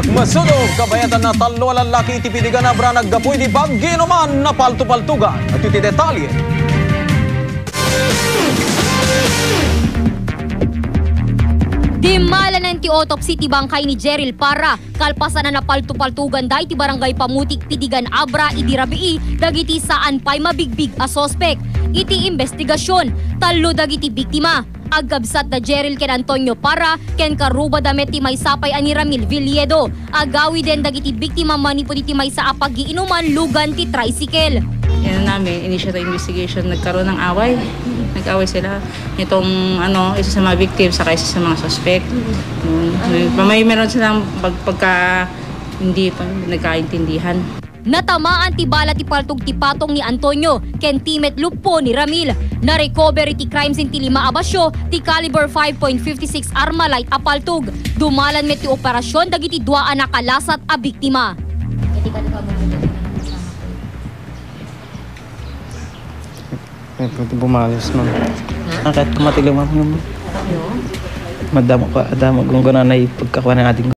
Masudog kabayatan na Tallo lallaki iti Pidigan Abra naggapu iti pagiinuman napaltupaltogan. At iti detalye. Dimalanan ti autopsy ti bangkay ni Jeril para kalpasan na napaltupaltugan da iti barangay Pamutik Pidigan Abra iti rabii dagiti saan pay mabigbig a sospek. Iti investigasyon tallo dagiti biktima. Agkabsat da Jeril ken Antonio para ken karuba damet ti maysapay ani Ramil Villedo. Agawi den dagiti biktima manipod iti maysa a pagiinuman lugan ti tricycle. Yan namin, initial investigation, nagkaroon ng away. Nag-away sila. Itong isa sa mga victims, saka isa sa mga suspect. May meron silang pagka hindi pa nagkaintindihan. Natamaan ti bala ti paltog ti patong ni Antonio ken timet lupo ni Ramil. Na-recover iti crime scene ti 5 abasyo ti caliber 5.56 arma light a paltog. Dumalan met ti operasyon dagiti 2 anak kalasat a biktima. Pwede bumalos mo. Kahit kumatilaw mo. Madamo ka, adamo kung gano'n na ipagkakuha ng ating